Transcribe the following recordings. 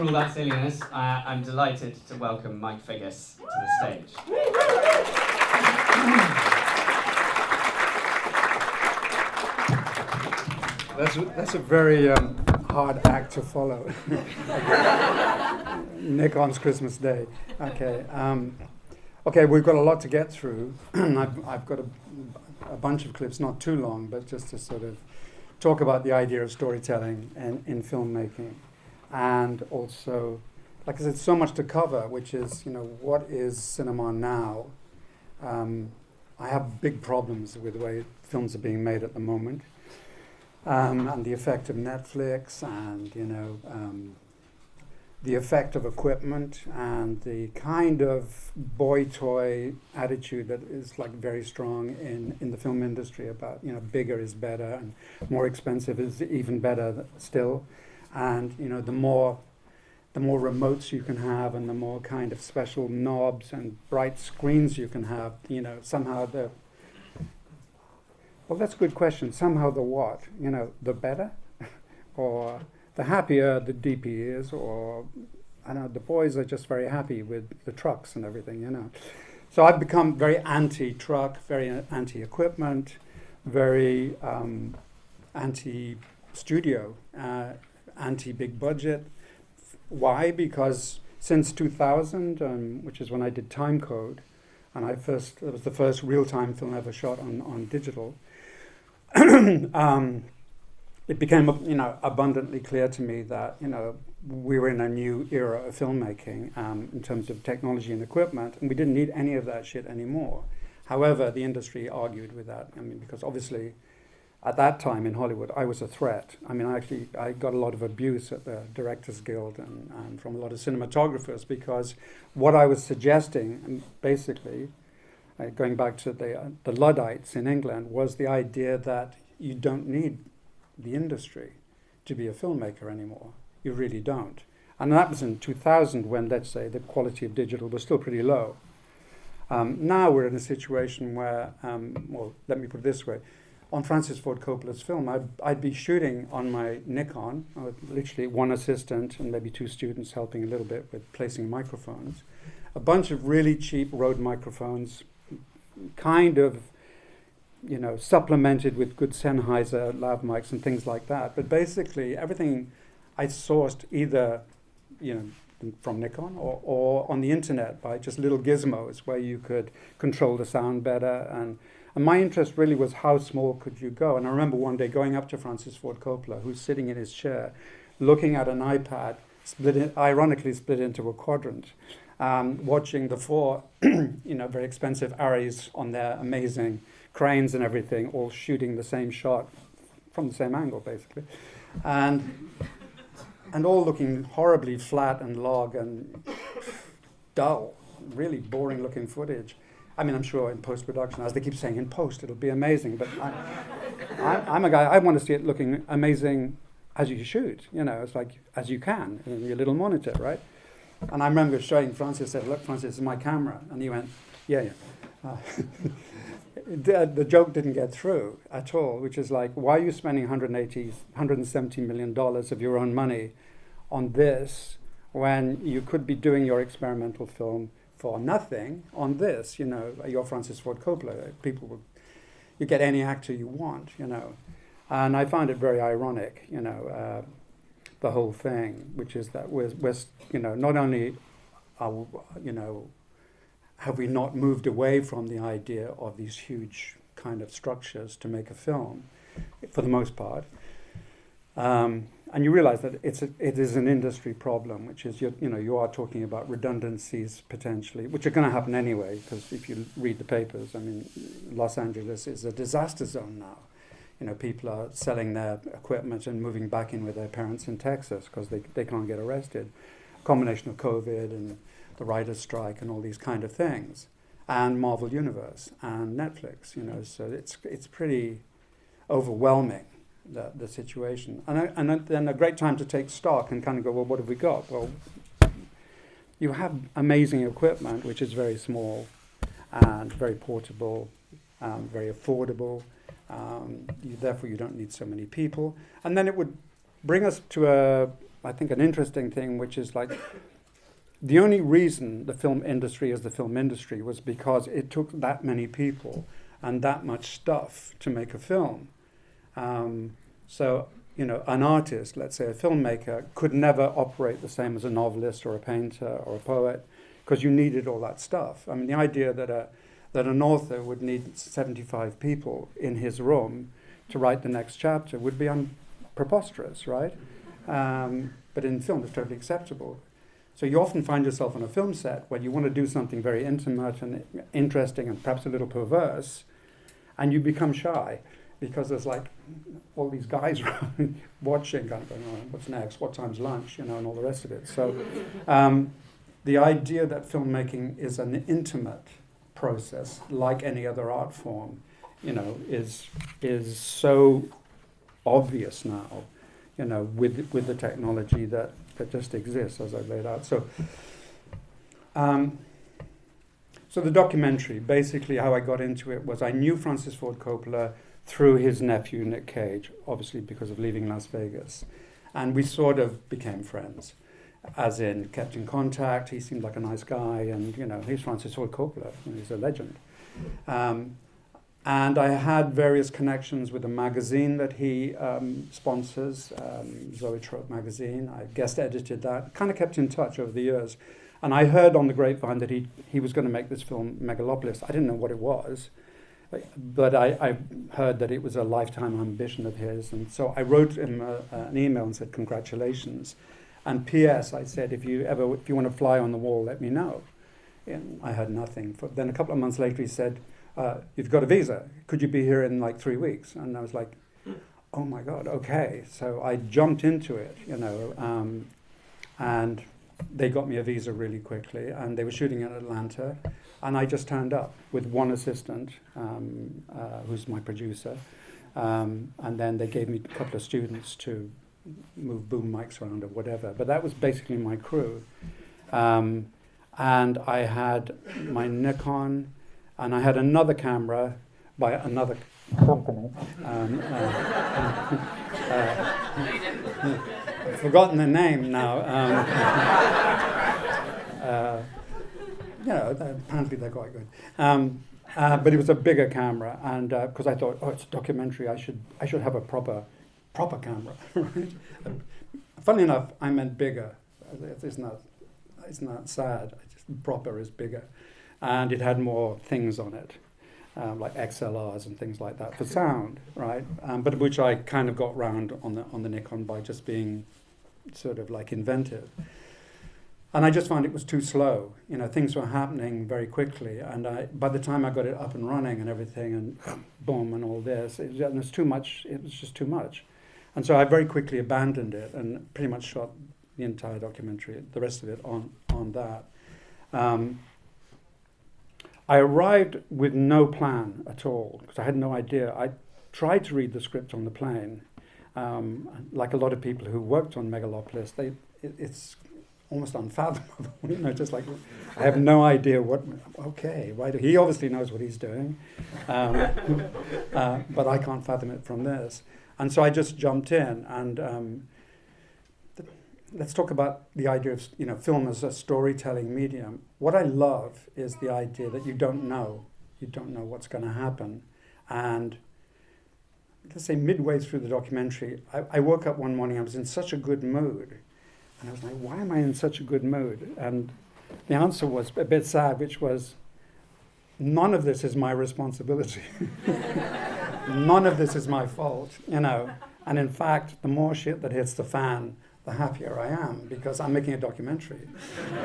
after all that silliness, I'm delighted to welcome Mike Figgis to the stage. That's a very hard act to follow. Nikon's Christmas Day. Okay. Okay, we've got a lot to get through. I've got a bunch of clips, not too long, but just to sort of talk about the idea of storytelling in filmmaking. And also, like I said, so much to cover, which is, what is cinema now? I have big problems with the way films are being made at the moment. And the effect of Netflix and, the effect of equipment and the kind of boy toy attitude that is like very strong in the film industry about, bigger is better and more expensive is even better still. And, the more remotes you can have and the more kind of special knobs and bright screens you can have, somehow well, that's a good question. Somehow the what? The better? Or the happier the DP is, or I don't know, the boys are just very happy with the trucks and everything, So I've become very anti-truck, very anti-equipment, very anti-studio, anti-big budget. Why? Because since 2000, which is when I did Time Code, and it was the first real-time film ever shot on digital, it became, abundantly clear to me that, we were in a new era of filmmaking in terms of technology and equipment, and we didn't need any of that shit anymore. However, the industry argued with that. Because obviously, at that time in Hollywood, I was a threat. I got a lot of abuse at the Directors Guild and from a lot of cinematographers because what I was suggesting, and basically, going back to the Luddites in England, was the idea that you don't need the industry to be a filmmaker anymore. You really don't. And that was in 2000 when, let's say, the quality of digital was still pretty low. Now we're in a situation where, let me put it this way. On Francis Ford Coppola's film, I'd be shooting on my Nikon, literally one assistant and maybe two students helping a little bit with placing microphones. A bunch of really cheap Rode microphones, kind of, supplemented with good Sennheiser lav mics and things like that. But basically, everything I sourced either, from Nikon or on the internet by just little gizmos where you could control the sound better. And my interest really was how small could you go. And I remember one day going up to Francis Ford Coppola, who's sitting in his chair, looking at an iPad, ironically split into a quadrant, watching the four, very expensive Arris on their amazing cranes and everything, all shooting the same shot from the same angle, basically. And all looking horribly flat and log and dull, really boring looking footage. I'm sure in post-production, as they keep saying, in post it'll be amazing, but I'm a guy, I want to see it looking amazing as you shoot, it's like as you can in your little monitor, right? And I remember showing Francis, said, look, Francis, this is my camera. And he went, yeah. The joke didn't get through at all, which is like, why are you spending $170 million of your own money on this when you could be doing your experimental film for nothing on this? You're Francis Ford Coppola. You get any actor you want, And I found it very ironic, the whole thing, which is that we're not only are, have we not moved away from the idea of these huge kind of structures to make a film, for the most part, and you realize that it is an industry problem, which is you are talking about redundancies potentially, which are going to happen anyway, because if you read the papers, Los Angeles is a disaster zone now. People are selling their equipment and moving back in with their parents in Texas because they can't get arrested. A combination of COVID and the writer's strike and all these kind of things, and Marvel Universe and Netflix, so it's pretty overwhelming, the situation. And then a great time to take stock and kind of go, well, what have we got? Well, you have amazing equipment, which is very small and very portable, very affordable. Therefore, you don't need so many people. And then it would bring us to I think, an interesting thing, which is like the only reason the film industry is the film industry was because it took that many people and that much stuff to make a film. So, you know, an artist, let's say a filmmaker, could never operate the same as a novelist or a painter or a poet, because you needed all that stuff. I mean, the idea that an author would need 75 people in his room to write the next chapter would be preposterous, right? But in film, it's totally acceptable. So you often find yourself on a film set where you want to do something very intimate and interesting and perhaps a little perverse, and you become shy because there's like all these guys watching, kind of going, oh, what's next? What time's lunch? You know, and all the rest of it. So the idea that filmmaking is an intimate process, like any other art form, you know, is so obvious now, you know, with the technology that just exists, as I've laid out. So the documentary, basically how I got into it was I knew Francis Ford Coppola through his nephew, Nick Cage, obviously because of leaving Las Vegas. And we sort of became friends, as in kept in contact. He seemed like a nice guy, and, you know, he's Francis Ford Coppola, you know, he's a legend. And I had various connections with a magazine that he sponsors, Zoetrope magazine. I guest edited that, kind of kept in touch over the years. And I heard on the grapevine that he was going to make this film, Megalopolis. I didn't know what it was, but I heard that it was a lifetime ambition of his. And so I wrote him an email and said, congratulations. And P.S., I said, if you want to fly on the wall, let me know. And I had nothing. Then a couple of months later, he said, you've got a visa. Could you be here in like 3 weeks? And I was like, oh my God, okay. So I jumped into it, you know, and they got me a visa really quickly, and they were shooting in Atlanta, and I just turned up with one assistant, who's my producer, and then they gave me a couple of students to move boom mics around or whatever, but that was basically my crew. And I had my Nikon, and I had another camera by another company. I've forgotten the name now. You know, apparently they're quite good. But it was a bigger camera, and because I thought, oh, it's a documentary, I should have a proper camera. Right? Funnily enough, I meant bigger. It's not sad. Proper is bigger, and it had more things on it, like XLRs and things like that for sound, right? But which I kind of got round on the Nikon by just being sort of like inventive. And I just found it was too slow. You know, things were happening very quickly, and by the time I got it up and running and everything, and boom and all this, it was too much. It was just too much, and so I very quickly abandoned it and pretty much shot the entire documentary, the rest of it on that. I arrived with no plan at all, because I had no idea. I tried to read the script on the plane. Like a lot of people who worked on Megalopolis, it's almost unfathomable. You know, just like, I have no idea what, okay, right? He obviously knows what he's doing, but I can't fathom it from this. And so I just jumped in, and let's talk about the idea of, you know, film as a storytelling medium. What I love is the idea that you don't know what's going to happen. And let's say midway through the documentary, I woke up one morning, I was in such a good mood. And I was like, why am I in such a good mood? And the answer was a bit sad, which was, none of this is my responsibility. None of this is my fault, you know. And in fact, the more shit that hits the fan, the happier I am, because I'm making a documentary.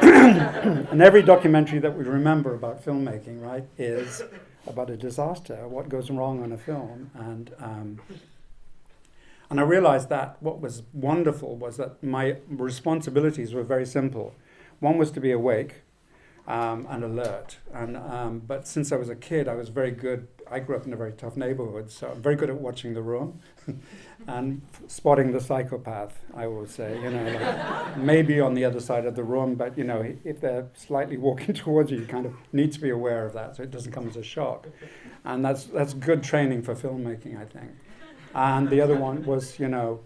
And every documentary that we remember about filmmaking, right, is about a disaster, what goes wrong on a film. And I realized that what was wonderful was that my responsibilities were very simple. One was to be awake and alert. But since I was a kid, I was very good. I grew up in a very tough neighborhood, so I'm very good at watching the room and spotting the psychopath, I always say. You know, like maybe on the other side of the room, but, you know, if they're slightly walking towards you, you kind of need to be aware of that so it doesn't come as a shock. And that's good training for filmmaking, I think. And the other one was, you know,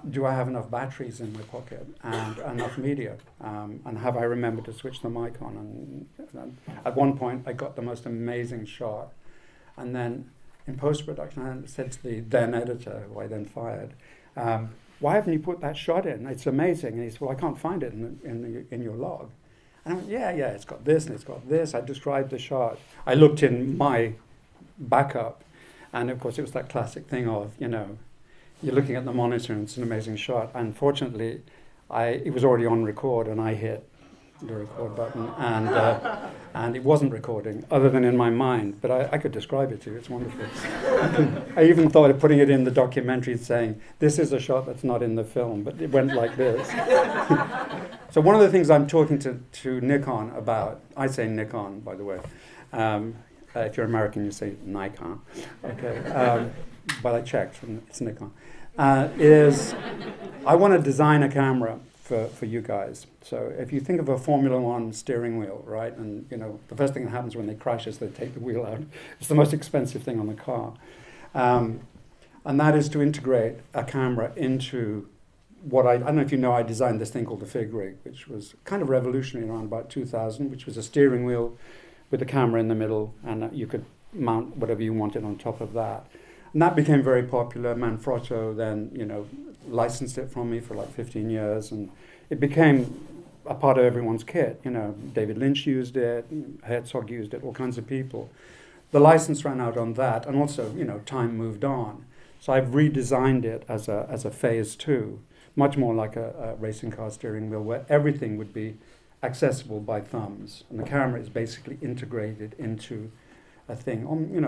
do I have enough batteries in my pocket and enough media? And have I remembered to switch the mic on? And at one point, I got the most amazing shot. And then in post-production, I said to the then editor, who I then fired, why haven't you put that shot in? It's amazing. And he said, well, I can't find it in your log. And I went, yeah, it's got this and it's got this. I described the shot. I looked in my backup, and of course it was that classic thing of, you're looking at the monitor and it's an amazing shot. Unfortunately, it was already on record, and I hit the record button, and it wasn't recording, other than in my mind. But I could describe it to you. It's wonderful. I even thought of putting it in the documentary, saying, this is a shot that's not in the film, but it went like this. So one of the things I'm talking to Nikon about, I say Nikon, by the way. If you're American, you say Nikon. Okay. But I checked, and it's Nikon. Is I want to design a camera for you guys. So if you think of a Formula One steering wheel, right, and the first thing that happens when they crash is they take the wheel out. It's the most expensive thing on the car, and that is to integrate a camera into what I don't know if you know. I designed this thing called the Fig rig, which was kind of revolutionary around about 2000, which was a steering wheel with a camera in the middle, and you could mount whatever you wanted on top of that. And that became very popular. Manfrotto then, licensed it from me for like 15 years, and it became a part of everyone's kit. David Lynch used it, Herzog used it, all kinds of people. The license ran out on that, and also, time moved on. So I've redesigned it as a phase 2, much more like a racing car steering wheel, where everything would be accessible by thumbs, and the camera is basically integrated into a thing.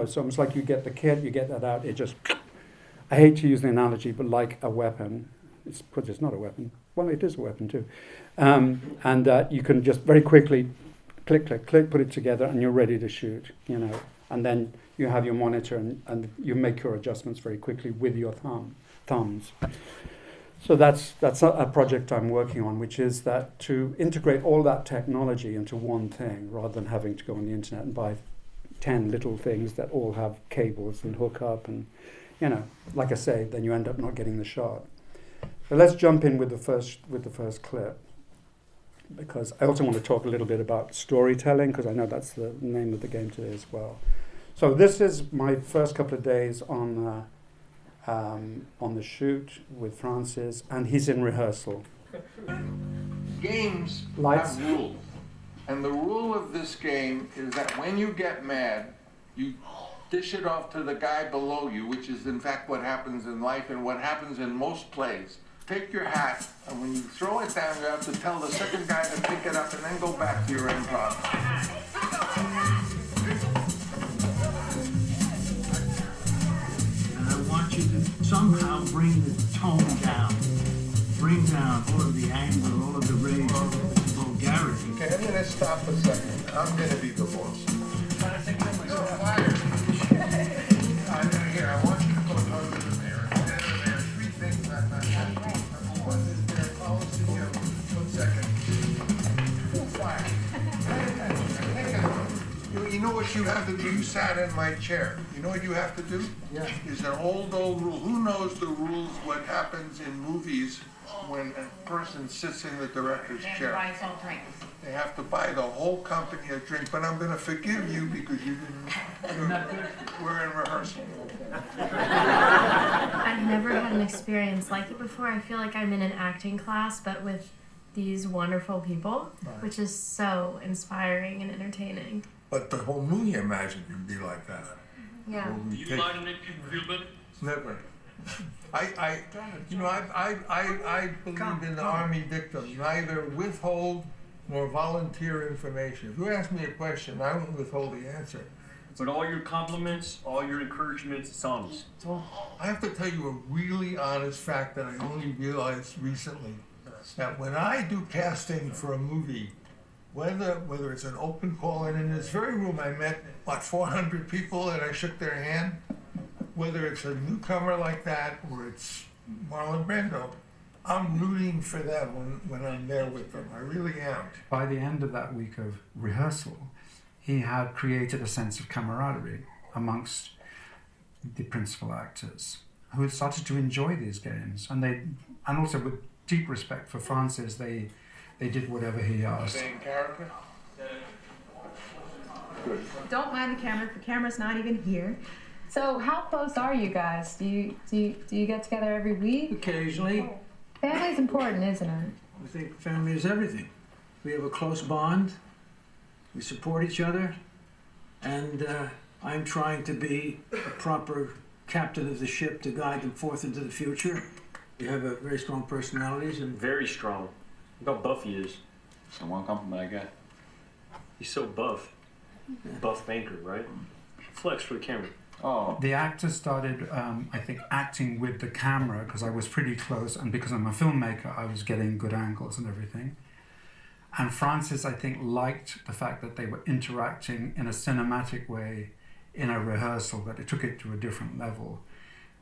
So almost like you get the kit, you get that out, it just, I hate to use the analogy, but like a weapon. It's not a weapon. Well, it is a weapon too. And you can just very quickly click, click, click, put it together, and you're ready to shoot, And then you have your monitor, and you make your adjustments very quickly with your thumbs. So that's a project I'm working on, which is that to integrate all that technology into one thing, rather than having to go on the internet and buy 10 little things that all have cables and hook up, and like I say, then you end up not getting the shot. So let's jump in with the first clip, because I also want to talk a little bit about storytelling, because I know that's the name of the game today as well. So this is my first couple of days on the shoot with Francis, and he's in rehearsal. Games Lights. have rules. And the rule of this game is that when you get mad, you dish it off to the guy below you, which is in fact what happens in life and what happens in most plays. Take your hat, and when you throw it down, you have to tell the second guy to pick it up and then go back to your improv. And I want you to somehow bring the tone down. Bring down all of the anger, all of the rage, all of the vulgarity. Okay, I'm going to stop a second. I'm going to be the boss. You're fired. Here, I want you to go over the mayor. There are 3 things I'm not happy with. Number 1 is their policy of 1 second. You're fired. You know what you have to do? You sat in my chair. You know what you have to do? Yeah. Is an old rule. Who knows the rules, what happens in movies when a person sits in the director's chair? Buy us all drinks. They have to buy the whole company a drink, but I'm going to forgive you because you didn't. We're in rehearsal. I've never had an experience like it before. I feel like I'm in an acting class, but with these wonderful people, which is so inspiring and entertaining. But the whole movie, imagine you'd be like that. Yeah. Do you lie to make people feel better? Never. I believe in the Army dictum: neither withhold nor volunteer information. If you ask me a question, I won't withhold the answer. But all your compliments, all your encouragements, sums. I have to tell you a really honest fact that I only realized recently. That when I do casting for a movie, whether it's an open call, and in this very room I met, 400 people, and I shook their hand, whether it's a newcomer like that or it's Marlon Brando, I'm rooting for them when I'm there with them. I really am. By the end of that week of rehearsal, he had created a sense of camaraderie amongst the principal actors. who started to enjoy these games, and also with deep respect for Francis, they did whatever he asked. Same character? Good. Don't mind the camera's not even here. So how close are you guys? Do you get together every week? Occasionally. Family's important, isn't it? I think family is everything. We have a close bond. We support each other. And I'm trying to be a proper captain of the ship to guide them forth into the future. We have a very strong personalities and Very strong. Look how buff he is. That's the one compliment I get. He's so buff. Buff banker, right? Flex for the camera. Oh, The actors started, I think, acting with the camera because I was pretty close, and because I'm a filmmaker, I was getting good angles and everything. And Francis, I think, liked the fact that they were interacting in a cinematic way in a rehearsal, that it took it to a different level.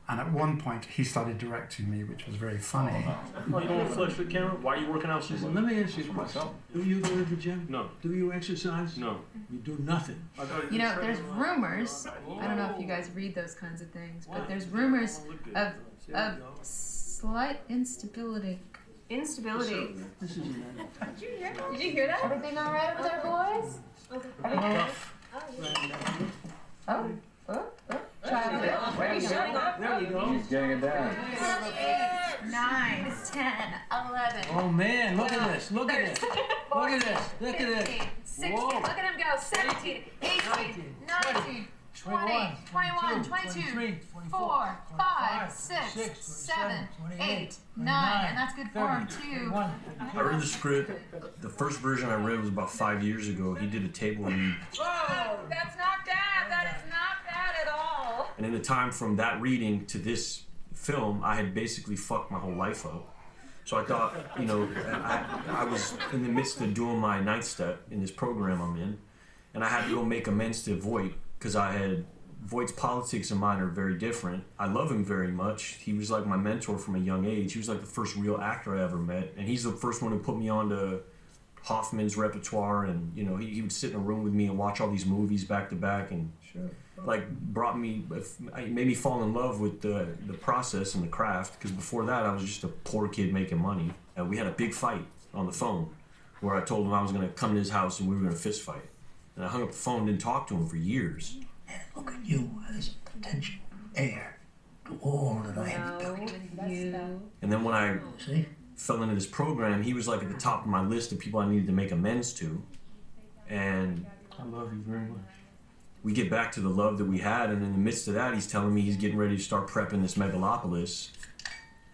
And at one point, he started directing me, which was very funny. Oh, you don't want to flex for the camera? Why are you working out so listen, much? let me ask you a question. Do you go to the gym? No. Do you exercise? No. You do nothing. You know, there's rumors. I don't know if you guys read those kinds of things, but there's rumors of slight instability. Instability. This is Did you hear that? Everything all right over there, boys? Child, where are you going? There we go. he's getting it down. 9, 10, 11. Oh man, look at this. Look at this. Look at this. Look at this. 15, 16, Whoa. look at him go. 17, 18, 19, 20, 21, 22, 4, 5, 6, 7, 8, 9. And that's good form, too. I read the script. The first version I read was about 5 years ago. He did a table read. Whoa, that's not bad. That is not bad at all. And in the time from that reading to this film, I had basically fucked my whole life up. So I thought, you know, I was in the midst of doing my ninth step in this program I'm in, and I had to go make amends to Voight, because Voight's politics and mine are very different. I love him very much. He was like my mentor from a young age. He was like the first real actor I ever met, and he's the first one who put me on to Hoffman's repertoire, and you know, he would sit in a room with me and watch all these movies back to back, and like made me fall in love with the process and the craft, because before that I was just a poor kid making money. And we had a big fight on the phone where I told him I was going to come to his house and we were going to fist fight. And I hung up the phone and didn't talk to him for years. And look at you as potential heir to all that I have built. And then when I See? fell into this program, he was like at the top of my list of people I needed to make amends to. And I love you very much. We get back to the love that we had, and in the midst of that, he's telling me he's getting ready to start prepping this megalopolis.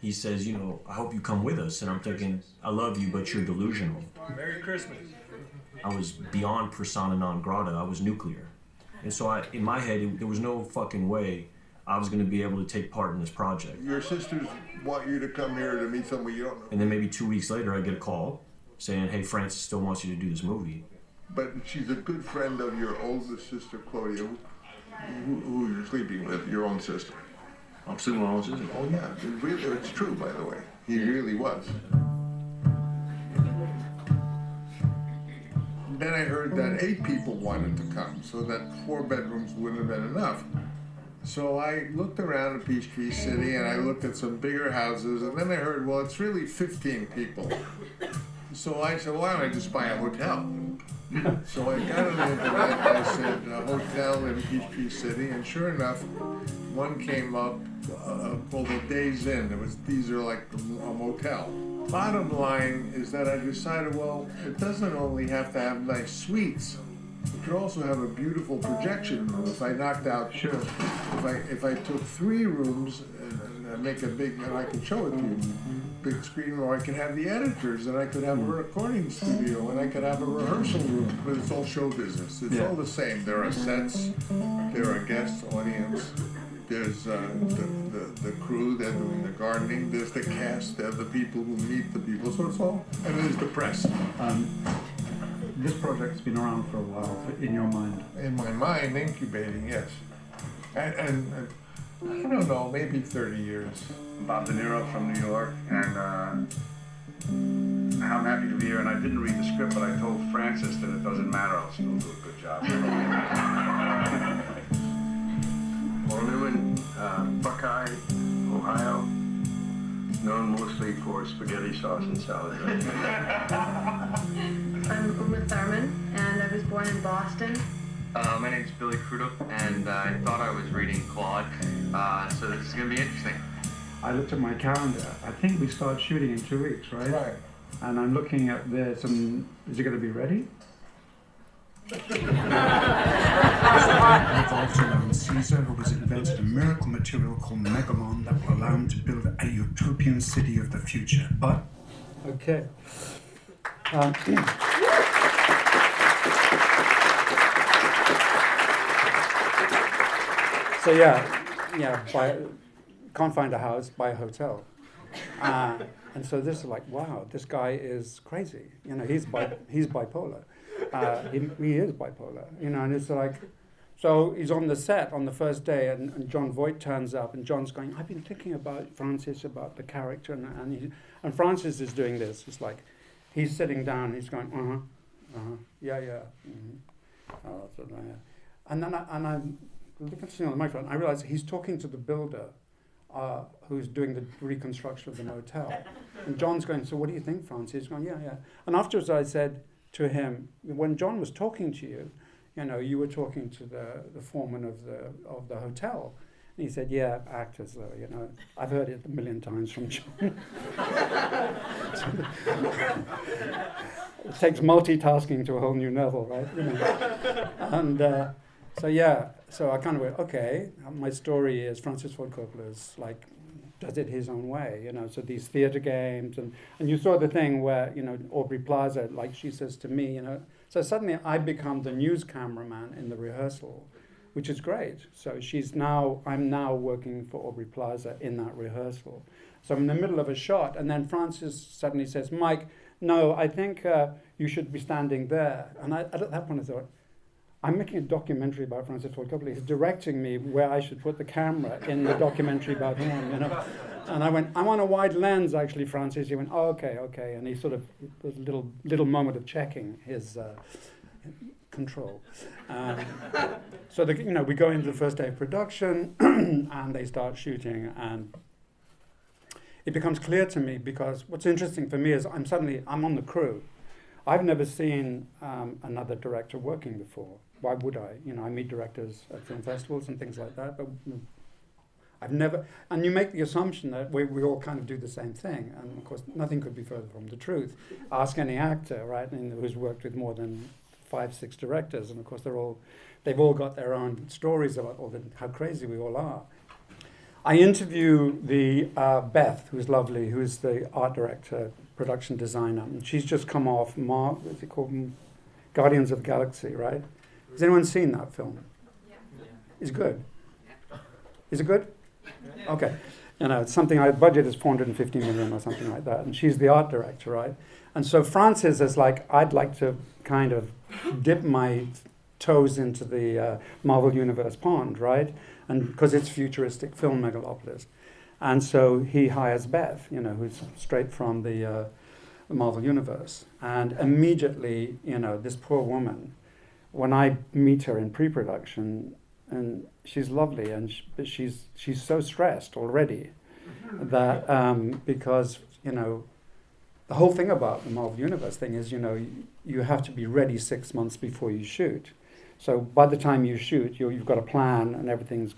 He says, you know, I hope you come with us. And I'm thinking, I love you, but you're delusional. Merry Christmas. I was beyond persona non grata. I was nuclear. And so in my head, there was no fucking way I was going to be able to take part in this project. Your sisters want you to come here to meet someone you don't know. And then maybe 2 weeks later, I get a call saying, hey, Francis still wants you to do this movie. But she's a good friend of your oldest sister, Claudia, who you're sleeping with, your own sister. I'm sleeping with my own sister. Oh, yeah. It's true, by the way. He really was. Then I heard that 8 people wanted to come, so that 4 bedrooms wouldn't have been enough. So I looked around at Peachtree City and I looked at some bigger houses, and then I heard, well, it's really 15 people. So I said, why don't I just buy a hotel? So I got on the internet and I said, a hotel in Peachtree City, and sure enough, one came up called the Days Inn. These are like a motel. Bottom line is that I decided, well, it doesn't only have to have nice suites. It could also have a beautiful projection room. If I knocked out, if I took 3 rooms and make a big, and I could show it to you, big screen, or I could have the editors, and I could have a recording studio, and I could have a rehearsal room. But it's all show business. It's all the same. There are sets, there are guest audience. There's the crew, they're doing the gardening, there's the cast, there's the people who meet the people, so it's all, and there's the press. This project's been around for a while, in your mind. In my mind, incubating, yes. And I don't know, maybe 30 years. Bob De Niro from New York, and I'm happy to be here, and I didn't read the script, but I told Francis that it doesn't matter, I'll still do a good job. Well, remember when Buckeye known mostly for spaghetti sauce and salad dressing. I'm Uma Thurman, and I was born in Boston. My name's Billy Crudup, and I thought I was reading Claude, so this is going to be interesting. I looked at my calendar. I think we start shooting in 2 weeks, right? Right. And I'm looking at this, and is it going to be ready? Revolves around Caesar, who has invented a miracle material called megalon that will allow him to build a utopian city of the future. But Okay. So can't find a house, buy a hotel. And so this is like, wow, this guy is crazy. You know, he's bipolar. He is bipolar. You know, and it's like, so he's on the set on the first day, and John Voight turns up, and John's going, I've been thinking about Francis, about the character, and Francis is doing this. It's like, he's sitting down, he's going, yeah, oh, that's yeah. And then I'm looking at the microphone, I realize he's talking to the builder who's doing the reconstruction of the motel. And John's going, so what do you think, Francis? He's going, yeah. And afterwards I said to him, when John was talking to you, you know, you were talking to the foreman of the hotel. And he said, yeah, actors though, you know. I've heard it a million times from John. It takes multitasking to a whole new level, right? You know. And so I kind of went, okay, my story is Francis Ford Coppola's like, does it his own way, you know, so these theater games, and you saw the thing where, you know, Aubrey Plaza, like she says to me, you know, so suddenly I become the news cameraman in the rehearsal, which is great. So I'm now working for Aubrey Plaza in that rehearsal. So I'm in the middle of a shot, and then Francis suddenly says, Mike, no, I think you should be standing there. And at that point I thought, I'm making a documentary about Francis Ford Coppola. He's directing me where I should put the camera in the documentary about him, you know. And I went, I'm on a wide lens, actually, Francis. He went, oh, okay. And he sort of, there was a little moment of checking his control. So, we go into the first day of production, and they start shooting, and it becomes clear to me, because what's interesting for me is I'm on the crew. I've never seen another director working before. Why would I? You know, I meet directors at film festivals and things like that, but I've never, and you make the assumption that we all kind of do the same thing, and of course nothing could be further from the truth. Ask any actor, right, who's worked with more than 5-6 directors, and of course they've all got their own stories about how crazy we all are. I interview the Beth, who's lovely, who's the art director, production designer, and she's just come off what's it called, Guardians of the Galaxy, right? Has anyone seen that film? Yeah. Is it good? Is it good? Yeah. Okay. You know, it's something, our budget is 450 million or something like that, and she's the art director, right? And so Francis is like, I'd like to kind of dip my toes into the Marvel Universe pond, right? And because it's futuristic film megalopolis. And so he hires Beth, you know, who's straight from the Marvel Universe. And immediately, you know, this poor woman, when I meet her in pre-production, and she's lovely, and she's so stressed already that because, you know, the whole thing about the Marvel Universe thing is, you know, you have to be ready 6 months before you shoot. So by the time you shoot, you've got a plan, and everything's,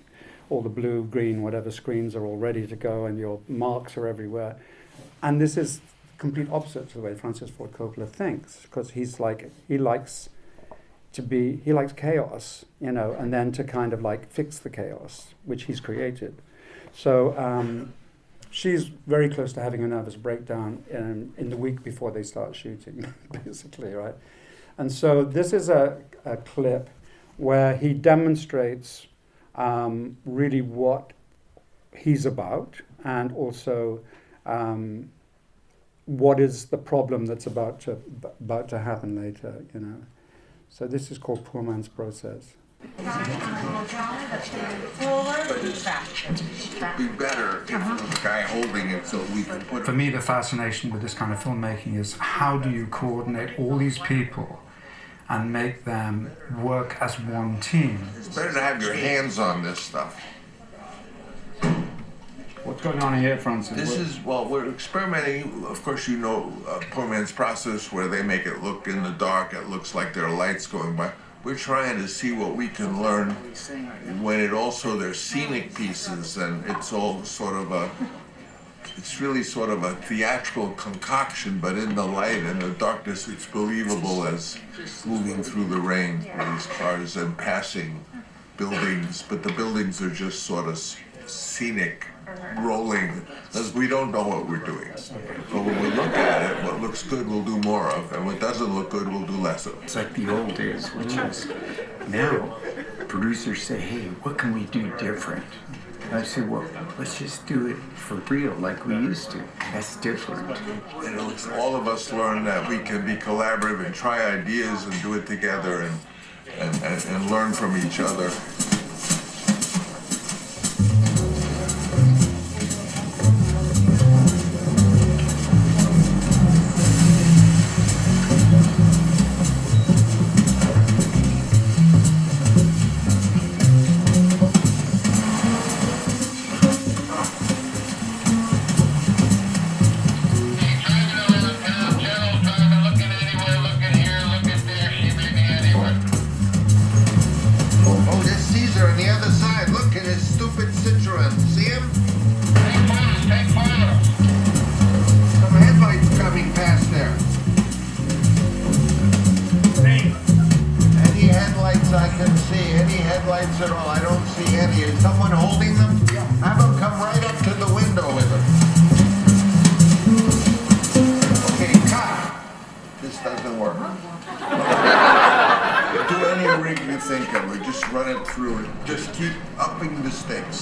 all the blue, green, whatever screens are all ready to go, and your marks are everywhere. And this is complete opposite to the way Francis Ford Coppola thinks, because he likes chaos, you know, and then to kind of like fix the chaos, which he's created. So she's very close to having a nervous breakdown in the week before they start shooting, basically, right? And so this is a clip where he demonstrates really what he's about, and also what is the problem that's about to happen later, you know. So this is called Poor Man's Process. It'd be better if there was a guy holding it so we could put it. For me, the fascination with this kind of filmmaking is how do you coordinate all these people and make them work as one team? It's better to have your hands on this stuff. What's going on here, Francis? This is, well, we're experimenting. Of course, you know Poor Man's Process, where they make it look in the dark, it looks like there are lights going by. We're trying to see what we can learn when it also, there's scenic pieces, and it's all sort of it's really sort of a theatrical concoction, but in the light and the darkness, it's believable as moving through the rain with these cars and passing buildings, but the buildings are just sort of scenic, rolling, as we don't know what we're doing. But when we look at it, what looks good we'll do more of, and what doesn't look good we'll do less of. It's like the old days, which is now producers say, hey, what can we do different? And I say, well, let's just do it for real like we used to. That's different. And all of us learn that we can be collaborative and try ideas and do it together and learn from each other.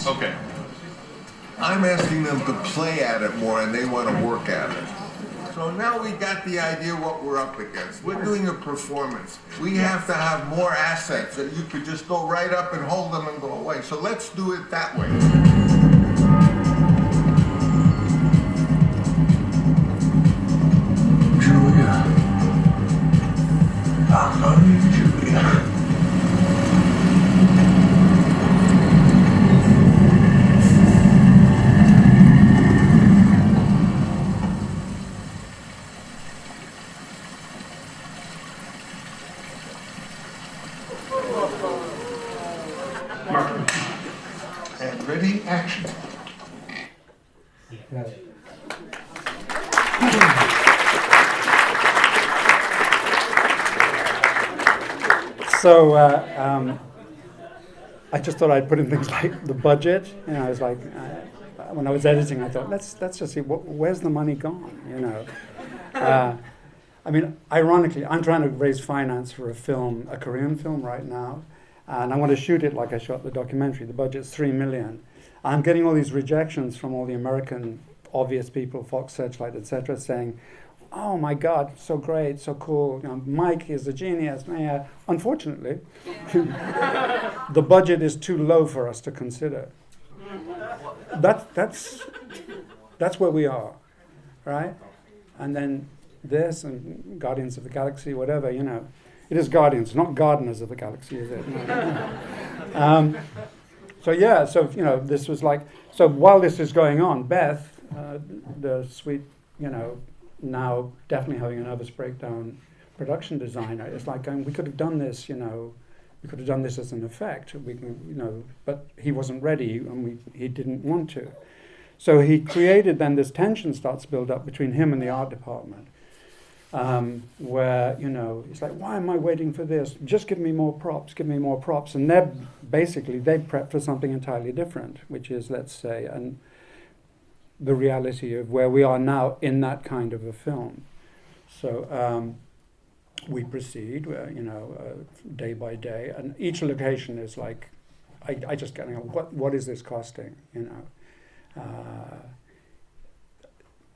Okay. I'm asking them to play at it more, and they want to work at it. So now we got the idea what we're up against. We're doing a performance. We have to have more assets that you could just go right up and hold them and go away. So let's do it that way. Julia. I love you, Julia. And ready, action. So I just thought I'd put in things like the budget. You know, I was like, when I was editing, I thought, let's just see where's the money gone. You know, I mean, ironically, I'm trying to raise finance for a Korean film right now, and I want to shoot it like I shot the documentary. The budget's $3 million. I'm getting all these rejections from all the American obvious people, Fox, Searchlight, etc., saying, "Oh my God, so great, so cool. You know, Mike is a genius." Yeah. Unfortunately, the budget is too low for us to consider. That's where we are, right? And then this and Guardians of the Galaxy, whatever, you know. It is Guardians, not Gardeners of the Galaxy, is it? No. So you know, this was like, so while this is going on, Beth, the sweet, you know, now definitely having a nervous breakdown production designer, is like going, we could have done this, you know, we could have done this as an effect, we can, you know, but he wasn't ready and he didn't want to. So he created, then this tension starts to build up between him and the art department. Where, you know, it's like, why am I waiting for this? Just give me more props, give me more props. And they prep for something entirely different, which is, let's say, the reality of where we are now in that kind of a film. So we proceed, you know, day by day, and each location is like, I just get, you know, what is this costing, you know?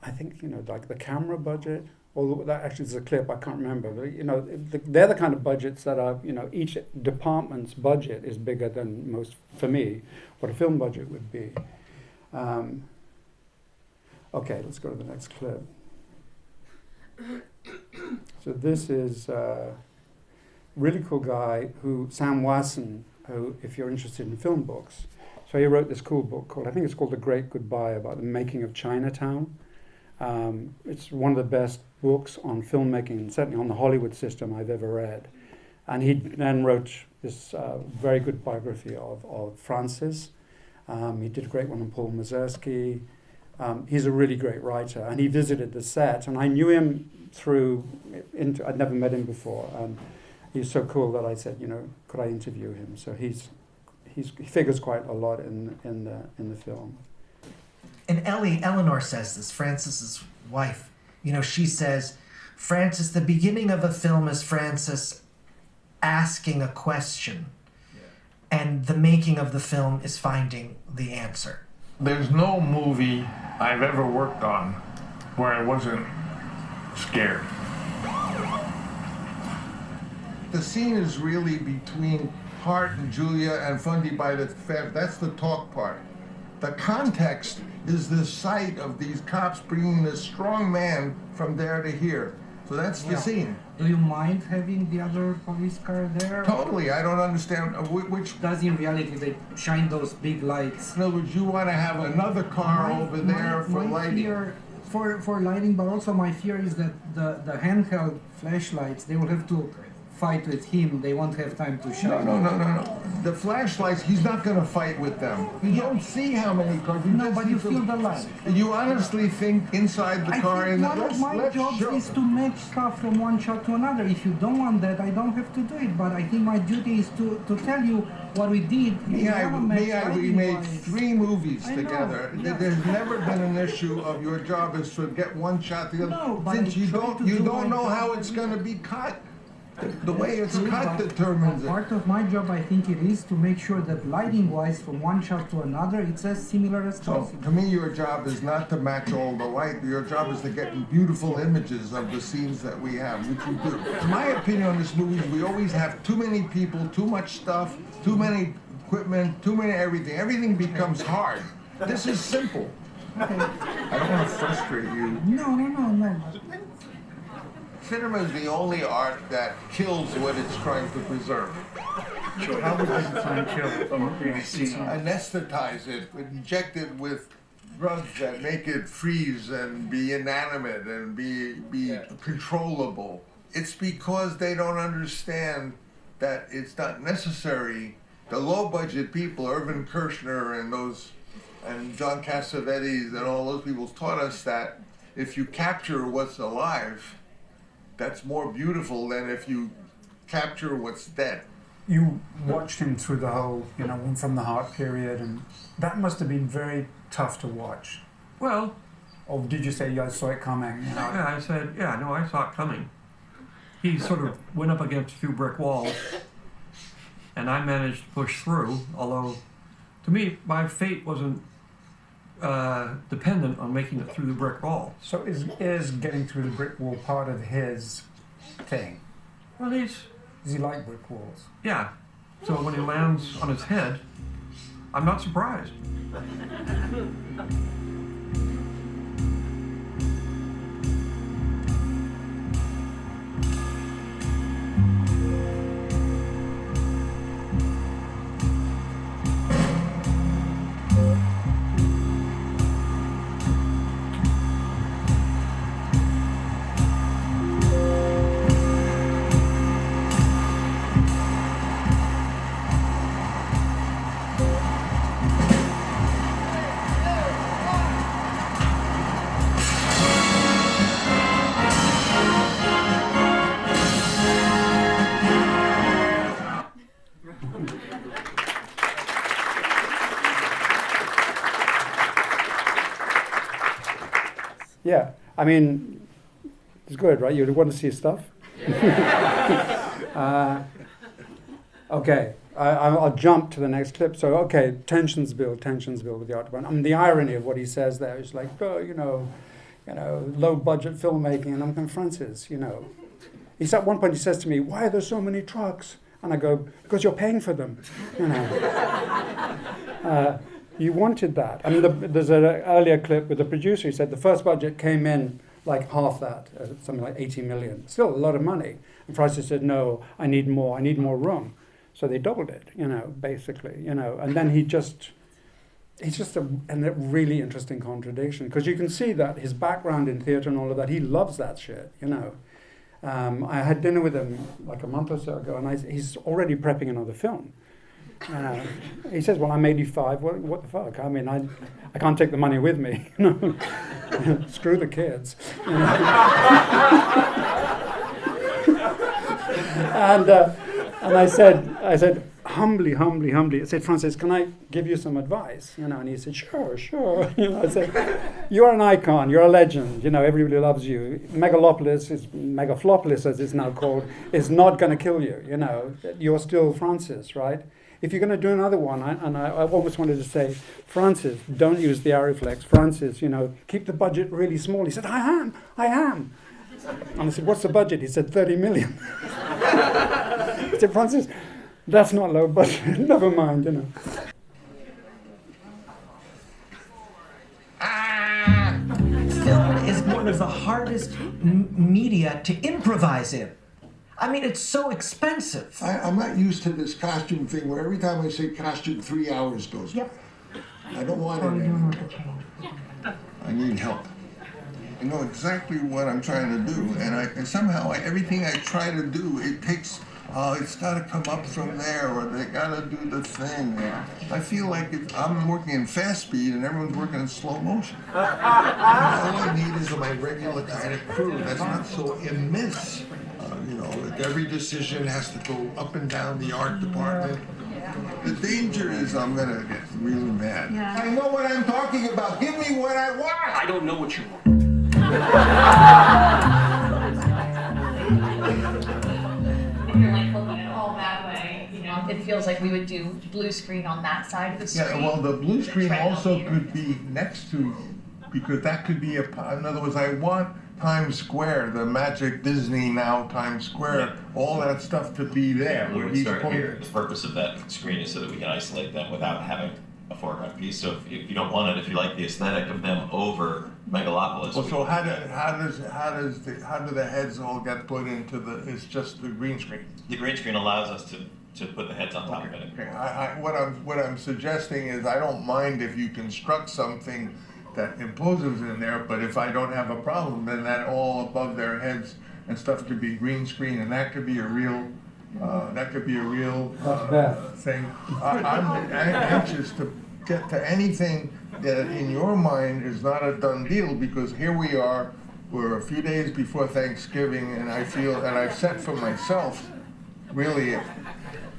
I think, you know, like the camera budget, although that actually is a clip, I can't remember. But, you know, they're the kind of budgets that are, you know, each department's budget is bigger than most, for me, what a film budget would be. Okay, let's go to the next clip. So this is a really cool guy Sam Wasson, who, if you're interested in film books, So he wrote this cool book called, I think it's called The Great Goodbye, about the making of Chinatown. It's one of the best books on filmmaking, certainly on the Hollywood system, I've ever read. And he then wrote this very good biography of Francis. He did a great one on Paul Mazursky. He's a really great writer, and he visited the set, and I knew him I'd never met him before, and he's so cool that I said, could I interview him? So he figures quite a lot in the film. And Eleanor says this, Francis's wife. She says, Francis, the beginning of a film is Francis asking a question, and the making of the film is finding the answer. There's no movie I've ever worked on where I wasn't scared. The scene is really between Hart and Julia and Fundy by the family. That's the talk part. The context is the sight of these cops bringing this strong man from there to here. So that's the scene. Do you mind having the other police car there? Totally, I don't understand which... Does in reality they shine those big lights? In other words, you want to have another car over there for lighting. Fear, for lighting, but also my fear is that the handheld flashlights, they will have to fight with him. They won't have time to shine. No. The flashlights, he's not going to fight with them. You don't see how many cars. But you feel the light. You honestly think inside the car... One of my jobs is to make stuff from one shot to another. If you don't want that, I don't have to do it. But I think my duty is to tell you what we did. We made 3 movies together. There's never been an issue of your job is to get one shot together. No, but since you don't know how it's going to be cut. The way it's cut determines it. Part of my job, I think it is to make sure that lighting-wise, from one shot to another, it's as similar as possible. So, to me, your job is not to match all the light. Your job is to get beautiful images of the scenes that we have, which we do. My opinion on this movie is we always have too many people, too much stuff, too many equipment, too many everything. Everything becomes hard. This is simple. Okay. I don't want to frustrate you. No. Cinema is the only art that kills what it's trying to preserve. Sure. How would you define kill? Anesthetize it, inject it with drugs that make it freeze and be inanimate and be controllable. It's because they don't understand that it's not necessary. The low-budget people, Irvin Kershner and John Cassavetes and all those people taught us that if you capture what's alive, that's more beautiful than if you capture what's dead. You watched him through the whole, from the Hart period, and that must have been very tough to watch. Well... Or did you say you saw it coming? Yeah, I said, I saw it coming. He sort of went up against a few brick walls, and I managed to push through, although, to me, my fate wasn't dependent on making it through the brick wall. So is getting through the brick wall part of his thing? Well, does he like brick walls? Yeah. So when he lands on his head, I'm not surprised. Yeah, I mean, it's good, right? You want to see stuff? Okay, I'll jump to the next clip. So, okay, tensions build with the art department. I mean, the irony of what he says there is like, low budget filmmaking, and I'm going, Francis, He's at one point, he says to me, why are there so many trucks? And I go, because you're paying for them, You wanted that. I mean, there's an earlier clip with the producer. He said the first budget came in like half that, something like 80 million. Still a lot of money. And Francis said, no, I need more room. So they doubled it, basically, And then he just he's just a really interesting contradiction, because you can see that his background in theatre and all of that, he loves that shit, you know. I had dinner with him like a month or so ago, and he's already prepping another film. He says, well, I'm 85, what the fuck? I mean, I can't take the money with me. Screw the kids. You know? And I said, humbly, I said, Francis, can I give you some advice? You know, and he said, sure. You know, I said, you're an icon, you're a legend, you know, everybody loves you. Megaflopolis, as it's now called, is not going to kill you, you know. You're still Francis, right? If you're going to do another one, I almost wanted to say, Francis, don't use the Ariflex. Francis, you know, keep the budget really small. He said, I am. And I said, what's the budget? He said, 30 million. I said, Francis, that's not low budget. Never mind, you know. Film is one of the hardest media to improvise in. I mean, it's so expensive. I'm not used to this costume thing where every time I say costume, 3 hours goes by. Yep. I don't want it anymore. I need help. I know exactly what I'm trying to do, and somehow everything I try to do, it takes, it's got to come up from there, or they got to do the thing. I feel like I'm working in fast speed and everyone's working in slow motion. All I need is my regular kind of crew that's not so immense. You know, every decision has to go up and down the art department. The danger is I'm going to get really mad. Yeah. I know what I'm talking about. Give me what I want. I don't know what you want. If you're like looking at all that way, you know, it feels like we would do blue screen on that side of the screen. Yeah, well, the blue screen also could be next to, because that could be in other words, I want Times Square, the magic Disney now Times Square, all that stuff to be there. We would start here. The purpose of that screen is so that we can isolate them without having a foreground piece. So if you don't want it, if you like the aesthetic of them over Megalopolis. Well, so how do the heads all get put into it's just the green screen? The green screen allows us to put the heads on top of it. Okay. What I'm suggesting is I don't mind if you construct something that imposes in there, but if I don't have a problem, then that all above their heads and stuff could be green screen, and that could be a real thing. I'm anxious to get to anything that in your mind is not a done deal, because here we are, we're a few days before Thanksgiving, and I feel, and I've set for myself, really,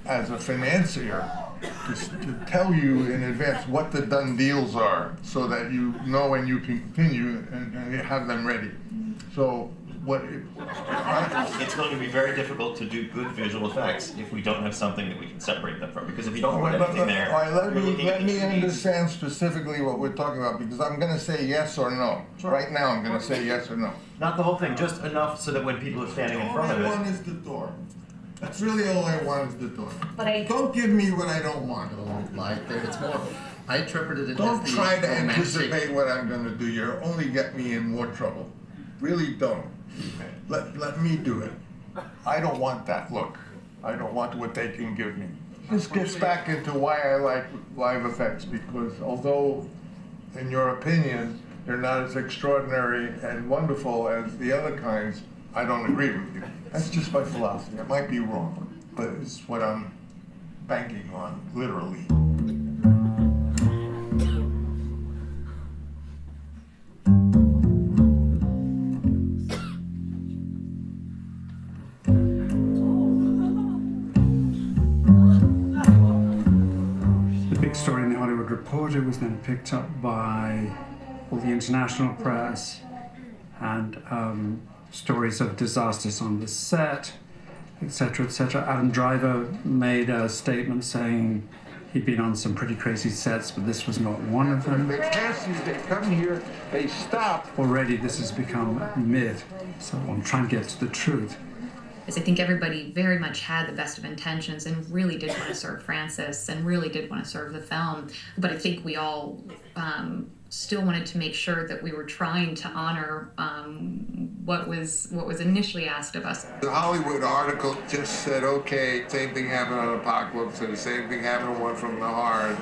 as a financier, to tell you in advance what the done deals are, so that you know when you can continue and have them ready. So it's going to be very difficult to do good visual effects if we don't have something that we can separate them from. Because if you don't put anything there, let me understand specifically what we're talking about, because I'm going to say yes or no. Sure. Right now, I'm going to say yes or no. Not the whole thing, just enough so that when people are standing in front of it. All I want is the door. That's really all I want is the door. But don't give me what I don't want. It's more. I interpreted it. Don't try to anticipate what I'm going to do. You'll only get me in more trouble. Really don't. Let me do it. I don't want that look. I don't want what they can give me. This gets back into why I like live effects, because although, in your opinion, they're not as extraordinary and wonderful as the other kinds, I don't agree with you. That's just my philosophy. I might be wrong, but it's what I'm banking on, literally. The big story in the Hollywood Reporter was then picked up by all the international press, and stories of disasters on the set, etc., etc. Adam Driver made a statement saying he'd been on some pretty crazy sets, but this was not one of them. They cast you, they come here, they stop. Already this has become a myth, so I'm trying to get to the truth. Because I think everybody very much had the best of intentions and really did want to serve Francis and really did want to serve the film, but I think we all still wanted to make sure that we were trying to honor what was initially asked of us. The Hollywood article just said, okay, same thing happened on Apocalypse, and the same thing happened on One from the Heart.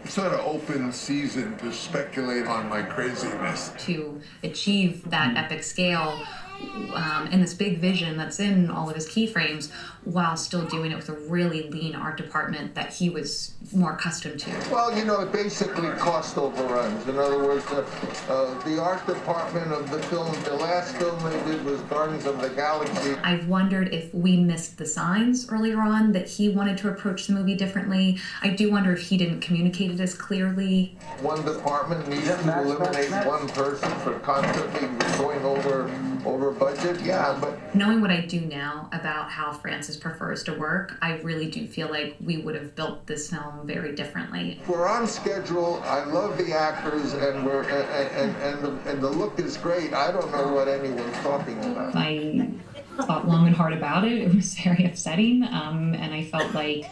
sort of open season to speculate on my craziness. To achieve that epic scale and this big vision that's in all of his keyframes, while still doing it with a really lean art department that he was more accustomed to. Well, you know, basically cost overruns. In other words, the art department of the film, the last film they did was Guardians of the Galaxy. I've wondered if we missed the signs earlier on that he wanted to approach the movie differently. I do wonder if he didn't communicate it as clearly. One department needs to eliminate one person for constantly going over budget, yeah, but... Knowing what I do now about how Francis prefers to work, I really do feel like we would have built this film very differently. We're on schedule. I love the actors, and the look is great. I don't know what anyone's talking about. I thought long and hard about it. It was very upsetting, and I felt like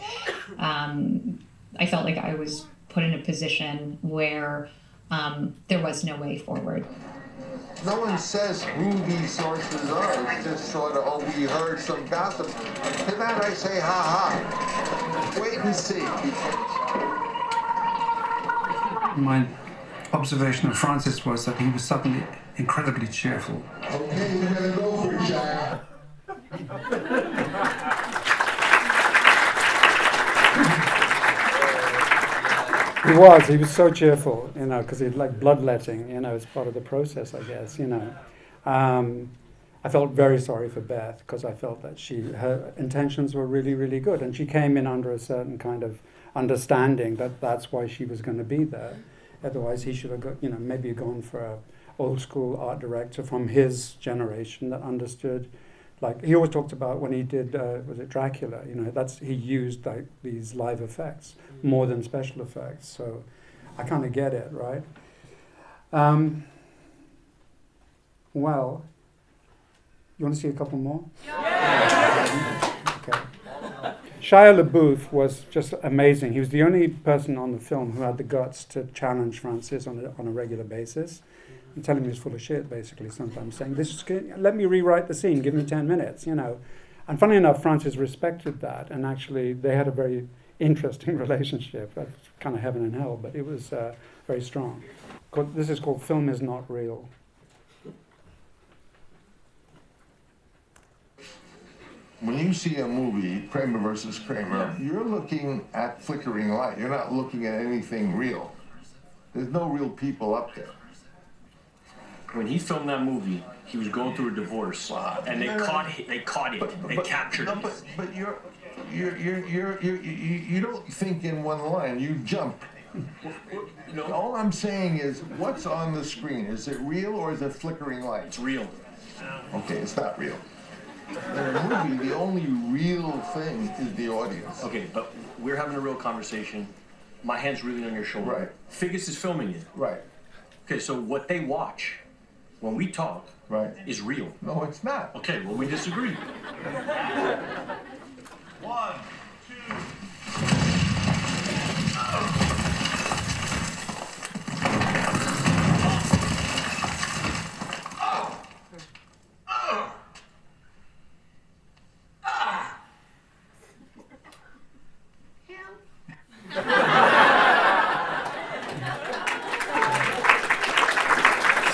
I was put in a position where there was no way forward. No one says who these sources are. It's just sort of, oh, we heard some gossip. To that I say, ha ha. Wait and see. My observation of Francis was that he was suddenly incredibly cheerful. Okay, we're gonna go for it, Jack. He was so cheerful, you know, because he'd like bloodletting, you know, as part of the process, I guess, you know. I felt very sorry for Beth because I felt that her intentions were really, really good, and she came in under a certain kind of understanding that that's why she was going to be there. Otherwise, he should have got, you know, maybe gone for a old school art director from his generation that understood. Like he always talked about when he did, was it Dracula? You know, he used like these live effects more than special effects. So I kind of get it, right? Well, you want to see a couple more? Yeah. Okay. Shia LaBeouf was just amazing. He was the only person on the film who had the guts to challenge Francis on a regular basis. And tell him he was full of shit, basically, sometimes saying, let me rewrite the scene, give me 10 minutes, you know. And funny enough, Francis respected that, and actually they had a very interesting relationship. That's kind of heaven and hell, but it was very strong. This is called Film Is Not Real. When you see a movie, Kramer versus Kramer, you're looking at flickering light. You're not looking at anything real. There's no real people up there. When he filmed that movie, he was going through a divorce, and they caught it. They captured it. But you don't think in one line. You jump. All I'm saying is, what's on the screen? Is it real or is it flickering light? It's real. Okay, it's not real. In a movie, the only real thing is the audience. Okay, but we're having a real conversation. My hand's really on your shoulder. Right. Figgis is filming it. Right. Okay, so what they watch when we talk is real. No, it's not. Okay, well, we disagree. 1, 2.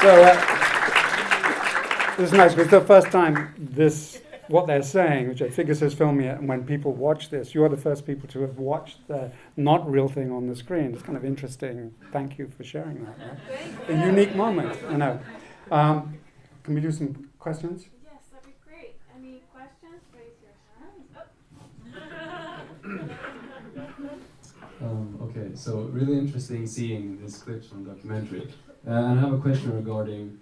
So this is nice, because the first time what they're saying, which Figgis is filming it, and when people watch this, you're the first people to have watched the not real thing on the screen. It's kind of interesting. Thank you for sharing that. Right? A unique moment, you know. Can we do some questions? Yes, that'd be great. Any questions? Raise your hands. Okay, so really interesting seeing these clips from the documentary. And I have a question regarding,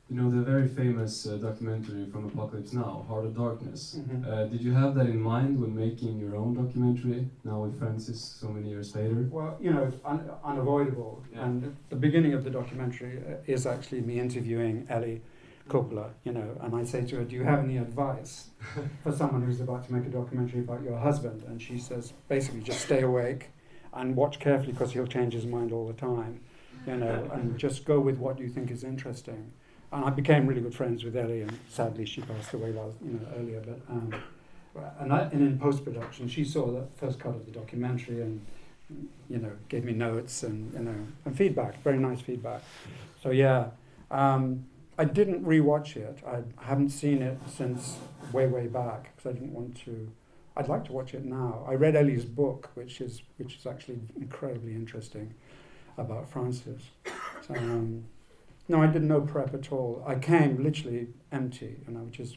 the very famous documentary from Apocalypse Now, Heart of Darkness. Mm-hmm. Did you have that in mind when making your own documentary, now with Francis, so many years later? Well, it's unavoidable. Yeah. And the beginning of the documentary is actually me interviewing Ellie Coppola, and I say to her, do you have any advice for someone who's about to make a documentary about your husband? And she says, basically, just stay awake and watch carefully because he'll change his mind all the time, and just go with what you think is interesting. And I became really good friends with Ellie, and sadly she passed away earlier. But and in post-production, she saw the first cut of the documentary, and gave me notes and feedback, very nice feedback. So yeah, I didn't rewatch it. I haven't seen it since way back because I didn't want to. I'd like to watch it now. I read Ellie's book, which is actually incredibly interesting about Francis. So, no, I did no prep at all. I came literally empty,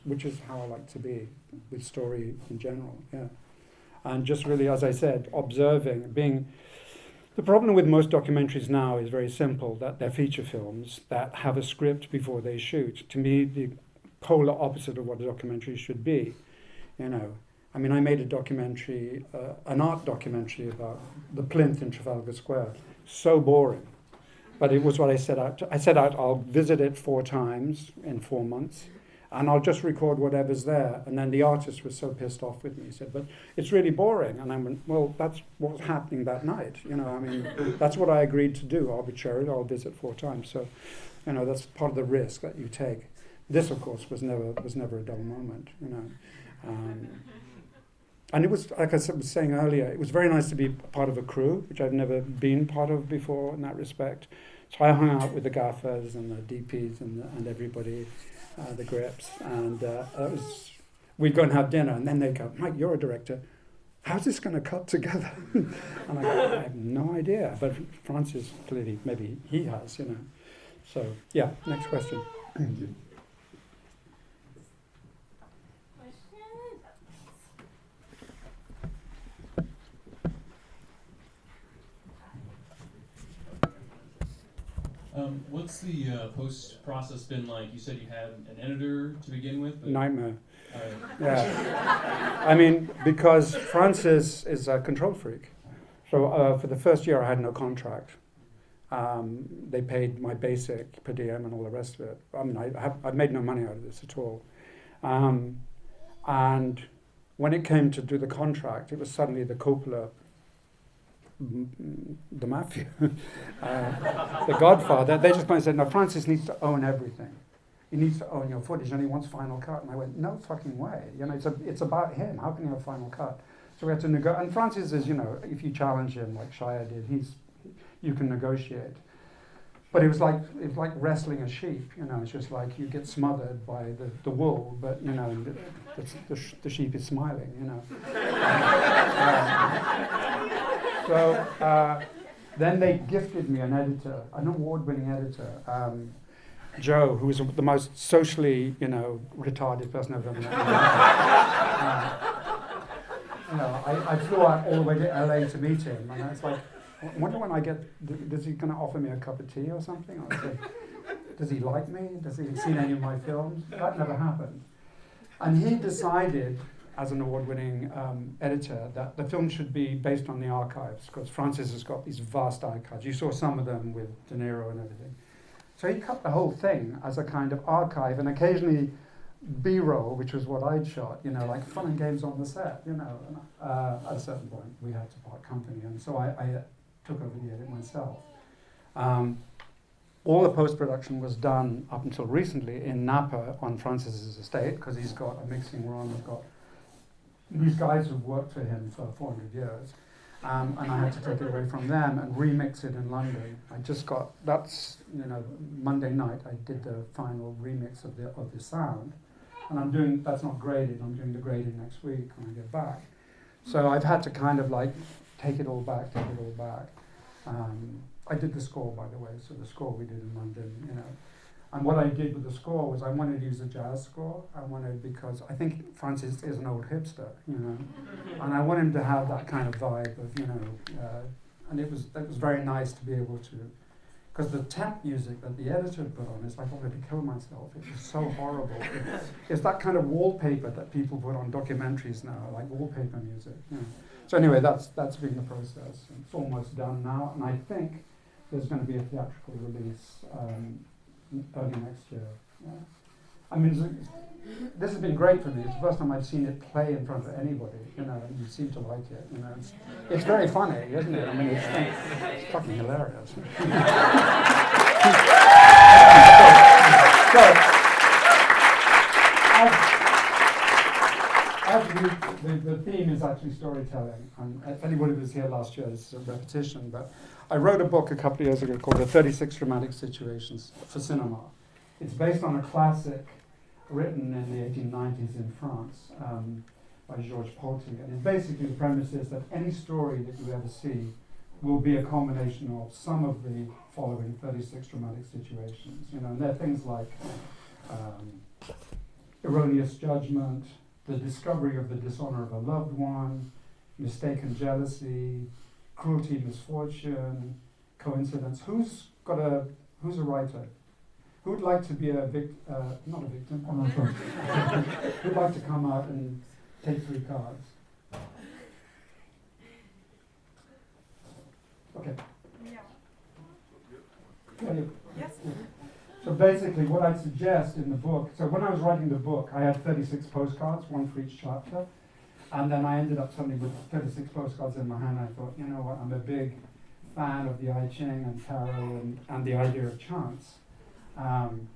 which is how I like to be with story in general. Yeah, and just really, as I said, observing, being. The problem with most documentaries now is very simple, that they're feature films that have a script before they shoot. To me, the polar opposite of what a documentary should be. I made a documentary, an art documentary about the plinth in Trafalgar Square. So boring. But it was what I set out to. I set out, I'll visit it 4 times in 4 months, and I'll just record whatever's there. And then the artist was so pissed off with me. He said, but it's really boring. And I went, well, that's what was happening that night. That's what I agreed to do arbitrarily. I'll visit 4 times. So, that's part of the risk that you take. This, of course, was never a dull moment, and it was, like I was saying earlier, it was very nice to be part of a crew, which I've never been part of before in that respect. So I hung out with the gaffers and the DPs and everybody, the grips, and we'd go and have dinner, and then they'd go, Mike, you're a director. How's this going to cut together? And I go, I have no idea. But Francis, clearly, maybe he has, So, yeah, next question. Thank you. What's the post process been like? You said you had an editor to begin with? Nightmare. Yeah. Because Francis is a control freak. So for the first year I had no contract. They paid my basic per diem and all the rest of it. I've made no money out of this at all. And when it came to do the contract, it was suddenly the Coppola, the mafia, the Godfather. They just kind of said, no, Francis needs to own everything. He needs to own your footage, and he wants final cut. And I went, no fucking way. It's about him. How can you have final cut? So we had to negotiate. And Francis is, if you challenge him like Shia did, you can negotiate. But it was like wrestling a sheep. It's just like you get smothered by the wool, but the sheep is smiling. So then they gifted me an editor, an award-winning editor, Joe, who was the most socially, retarded person I've ever met. I flew out all the way to LA to meet him, and it's like, I wonder when I get, is he going to offer me a cup of tea or something? I said, does he like me? Does he seen any of my films? That never happened. And he decided, as an award-winning editor, that the film should be based on the archives, because Francis has got these vast archives. You saw some of them with De Niro and everything. So he cut the whole thing as a kind of archive, and occasionally B-roll, which was what I'd shot, like fun and games on the set, And, at a certain point, we had to part company, and so I took over the edit myself. All the post-production was done up until recently in Napa on Francis's estate, because he's got a mixing room, he's got these guys who've worked for him for 400 years, and I had to take it away from them and remix it in London. Monday night I did the final remix of the sound, and that's not graded, I'm doing the grading next week when I get back. So I've had to kind of like take it all back. I did the score, by the way, so the score we did in London, And what I did with the score was I wanted to use a jazz score. Because I think Francis is an old hipster, and I want him to have that kind of vibe of, and it was very nice to be able to, because the temp music that the editor put on is like I wanted to kill myself. It was so horrible. It's that kind of wallpaper that people put on documentaries now, like wallpaper music. So anyway, that's been the process. It's almost done now, and I think there's going to be a theatrical release early next year. Yeah. This has been great for me. It's the first time I've seen it play in front of anybody, and you seem to like it. It's very funny, isn't it? It's fucking hilarious. So, as you the theme is actually storytelling. And if anybody was here last year, this is a repetition, but I wrote a book a couple of years ago called The 36 Dramatic Situations for Cinema. It's based on a classic written in the 1890s in France by Georges Proty. And basically the premise is that any story that you ever see will be a combination of some of the following 36 dramatic situations. You know, and they're things like erroneous judgment, the discovery of the dishonor of a loved one, mistaken jealousy, cruelty, misfortune, coincidence. Who's a writer? Who would like to be not a victim, who'd like to come out and take 3 cards? Okay. Yeah. Yes. So basically what I suggest in the book, so when I was writing the book, I had 36 postcards, one for each chapter, and then I ended up suddenly with 36 postcards in my hand. I thought, you know what, I'm a big fan of the I Ching and tarot and the idea of chance. And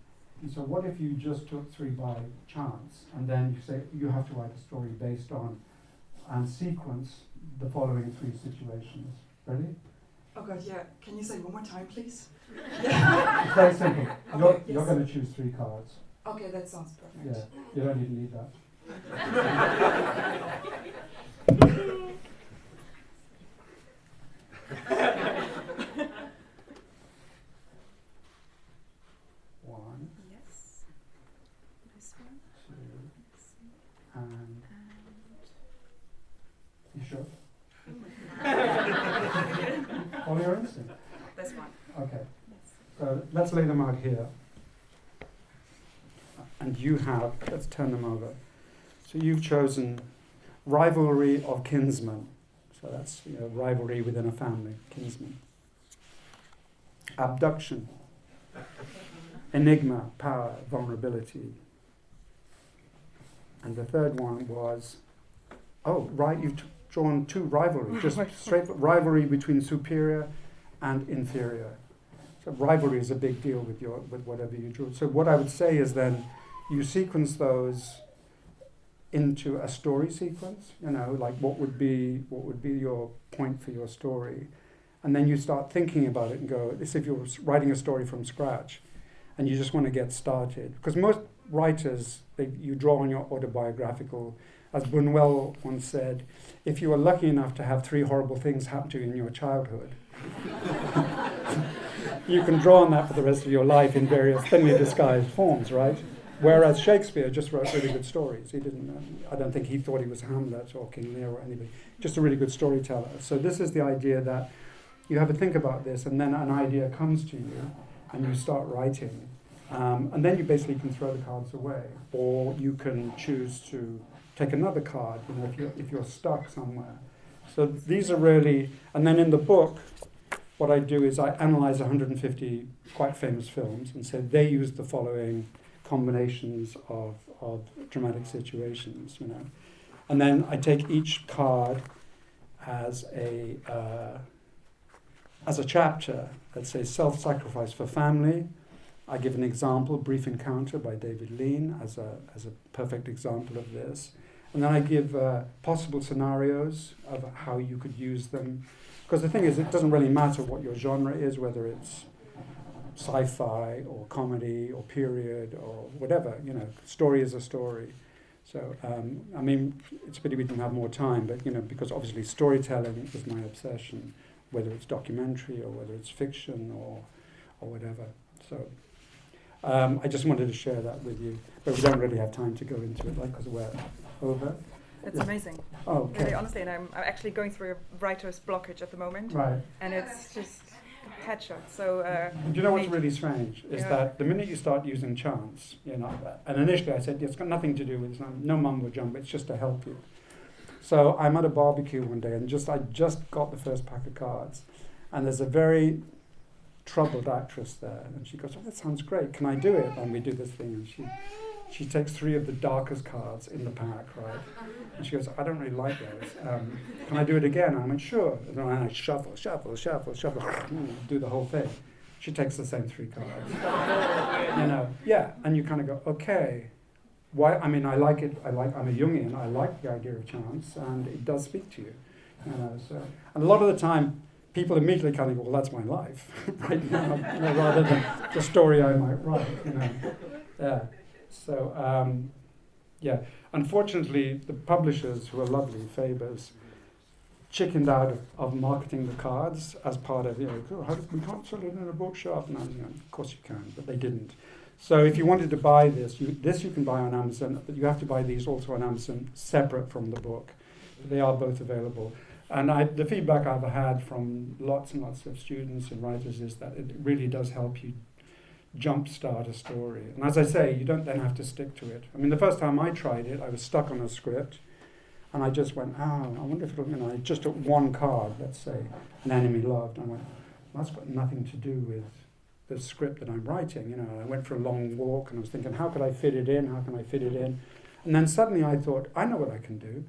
so what if you just took 3 by chance, and then you say you have to write a story based on and sequence the following 3 situations. Ready? Oh God, yeah. Can you say one more time, please? It's very simple. Okay, you're going to choose 3 cards. Okay, that sounds perfect. Yeah, you don't need to leave that. One. Yes. This one. 2. And you sure? Follow your instinct. This one. Okay. So let's lay them out here. And you have, let's turn them over. So you've chosen rivalry of kinsmen. So that's rivalry within a family, kinsmen. Abduction. Enigma, power, vulnerability. And the third one was, you've drawn 2 rivalry, just straight rivalry between superior and inferior. So rivalry is a big deal with whatever you drew. So what I would say is then you sequence those into a story sequence, like what would be your point for your story. And then you start thinking about it and go, this if you're writing a story from scratch and you just want to get started. Because most writers, you draw on your autobiographical, as Buñuel once said, if you were lucky enough to have 3 horrible things happen to you in your childhood, you can draw on that for the rest of your life in various thinly disguised forms, right? Whereas Shakespeare just wrote really good stories. He didn't. I don't think he thought he was Hamlet or King Lear or anybody. Just a really good storyteller. So this is the idea that you have to think about this, and then an idea comes to you, and you start writing, and then you basically can throw the cards away, or you can choose to take another card. If you're stuck somewhere. So these are really, and then in the book, what I do is I analyze 150 quite famous films and say they use the following combinations of dramatic situations, and then I take each card as a chapter. Let's say self-sacrifice for family. I give an example, Brief Encounter by David Lean, as a perfect example of this, and then I give possible scenarios of how you could use them. Because the thing is, it doesn't really matter what your genre is, whether it's sci-fi or comedy or period or whatever. Story is a story. So, it's a pity we didn't have more time, but, because obviously storytelling is my obsession, whether it's documentary or whether it's fiction or whatever. So, I just wanted to share that with you, but we don't really have time to go into it, because we're over. It's amazing. Oh, okay. Really, honestly, and I'm actually going through a writer's blockage at the moment. Right. And it's just headshot. So. Do you know what's really strange is that the minute you start using chance, and initially I said it's got nothing to do with no mumbo jumbo. It's just to help you. So I'm at a barbecue one day, and I just got the first pack of cards, and there's a very troubled actress there, and she goes, "Oh, that sounds great. Can I do it?" And we do this thing, and she takes 3 of the darkest cards in the pack, right? And she goes, "I don't really like those. Can I do it again?" I went, "Sure." And then I shuffle, do the whole thing. She takes the same 3 cards. Yeah, and you kind of go, okay, why? I mean, I like it. I'm a Jungian. I like the idea of chance, and it does speak to you. So, and a lot of the time, people immediately kind of go, "Well, that's my life right now," rather than the story I might write. Yeah. So, yeah. Unfortunately, the publishers, who are lovely, Faber's, chickened out of marketing the cards as part of, we can't sell it in a bookshop. No, of course you can, but they didn't. So if you wanted to buy this, you can buy on Amazon, but you have to buy these also on Amazon separate from the book. They are both available. And the feedback I've had from lots and lots of students and writers is that it really does help you jumpstart a story. And as I say, you don't then have to stick to it. I mean, the first time I tried it, I was stuck on a script. And I just went, I wonder if it'll, I just took one card, let's say, An Enemy Loved. And I went, that's got nothing to do with the script that I'm writing. I went for a long walk and I was thinking, how could I fit it in? How can I fit it in? And then suddenly I thought, I know what I can do.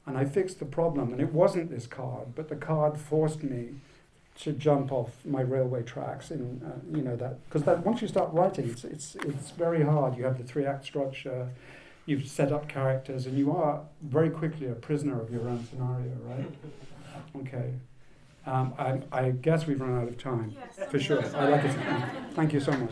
And I fixed the problem. And it wasn't this card, but the card forced me to jump off my railway tracks in, because once you start writing, it's very hard. You have the 3-act structure. You've set up characters, and you are very quickly a prisoner of your own scenario, right? Okay. I guess we've run out of time, for sure. I like it. Thank you so much.